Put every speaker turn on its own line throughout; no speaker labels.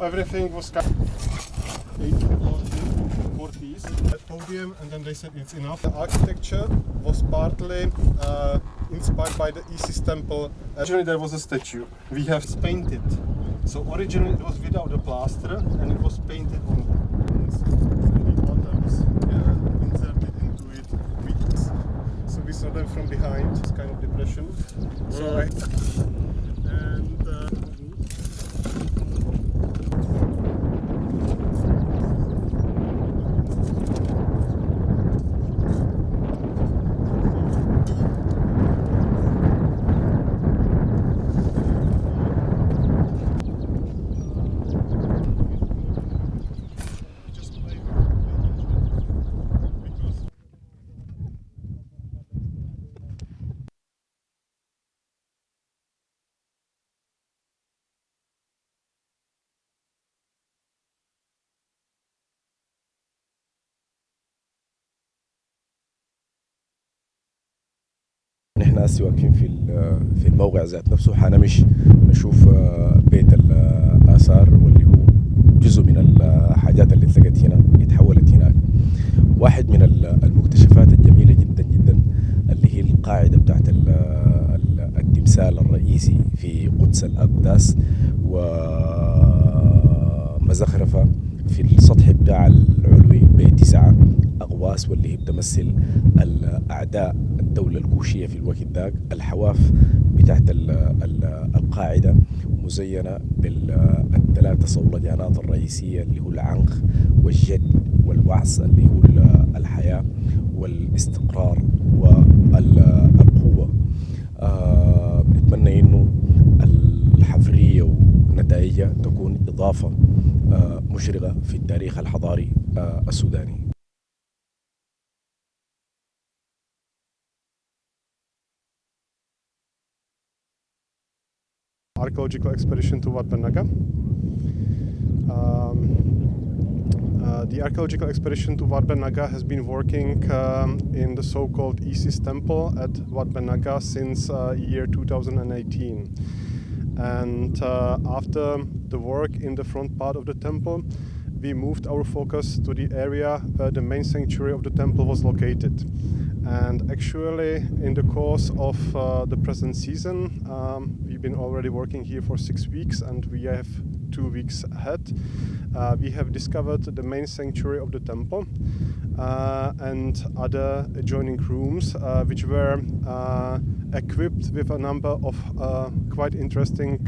Everything was 1840s. That podium, and then they said it's enough. The architecture was partly inspired by the Ízis temple. Originally there was a statue. We have painted. So originally it was without a plaster and it was painted on. And the altar was inserted into it. So we saw them from behind. It's kind of depression. So
نحن هسه واقفين في الموقع ذات نفسه، حنمش نشوف بيت الآثار واللي هو جزء من الحاجات اللي اتلقت هنا اتحولت هناك. واحد من المكتشفات الجميلة جدا جدا اللي هي القاعدة بتاعت التمثال الرئيسي في قدس الأقداس ومزخرف في السطح بتاع العلوي ب9 أغواس، واللي هي بتمثل الأعداء الدولة الكوشية في الوقت ذاك. الحواف بتاعت القاعدة مزينة بالثلاثة صولجانات الرئيسية اللي هو العنق والجد والوعص اللي هو الحياة والاستقرار والقوة. بنتمنى إنه الحفرية ونتائجها تكون إضافة مشرقة في التاريخ الحضاري السوداني.
Archaeological expedition to Wat Banaga. The archaeological expedition to Wat Banaga has been working in the so-called Ízis temple at Wat Banaga since year 2018. And after the work in the front part of the temple, we moved our focus to the area where the main sanctuary of the temple was located. And actually, in the course of the present season, we've been already working here for 6 weeks, and we have 2 weeks ahead. We have discovered the main sanctuary of the temple and other adjoining rooms, which were equipped with a number of quite interesting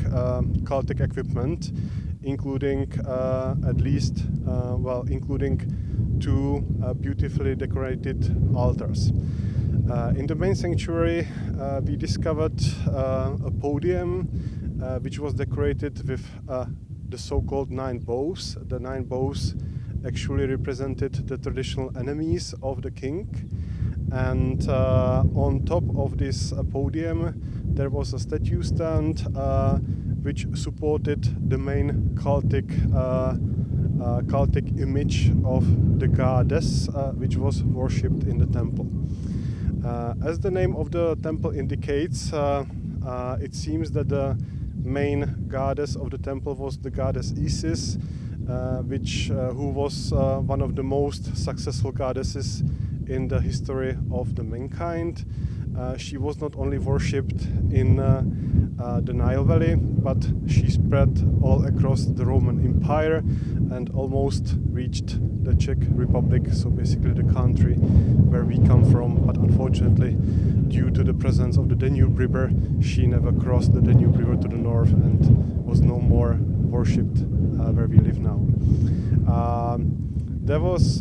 cultic equipment, including including 2 beautifully decorated altars. In the main sanctuary, we discovered a podium which was decorated with the so-called 9 bows. The 9 bows actually represented the traditional enemies of the king. And on top of this podium, there was a statue stand which supported the main cultic image of the goddess, which was worshipped in the temple. As the name of the temple indicates, it seems that the main goddess of the temple was the goddess Ízis, who was one of the most successful goddesses in the history of the mankind. She was not only worshipped in the Nile Valley, but she spread all across the Roman Empire and almost reached the Czech Republic, so basically the country where we come from. But unfortunately, due to the presence of the Danube River, she never crossed the Danube River to the north and was no more worshipped where we live now. There was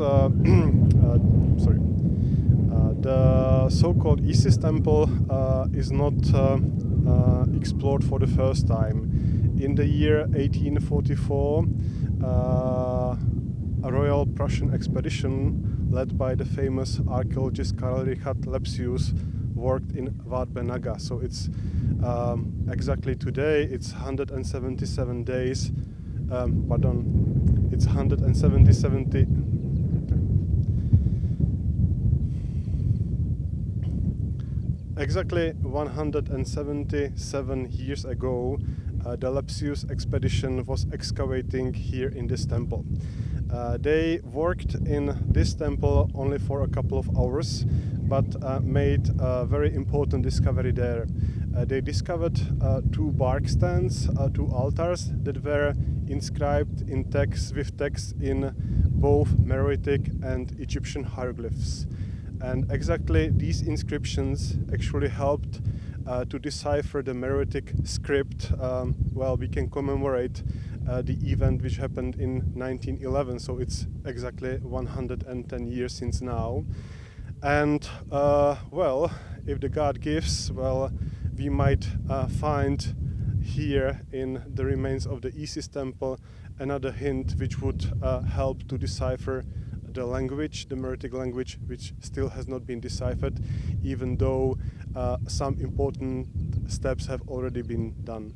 the so-called Ízis temple is not explored for the first time. In the year 1844, a royal Prussian expedition led by the famous archaeologist Karl Richard Lepsius worked in Wat Banaga. So it's exactly today, it's 177 days, it's 177 Exactly 177 years ago, the Lepsius expedition was excavating here in this temple. They worked in this temple only for a couple of hours, but made a very important discovery there. They discovered two bark stands, two altars that were inscribed in text with text in both Meroitic and Egyptian hieroglyphs. And exactly these inscriptions actually helped to decipher the Meroitic script. We can commemorate the event which happened in 1911, so it's exactly 110 years since now. And if the God gives, we might find here in the remains of the Ízi's temple another hint which would help to decipher the language, the Meroitic language, which still has not been deciphered, even though some important steps have already been done.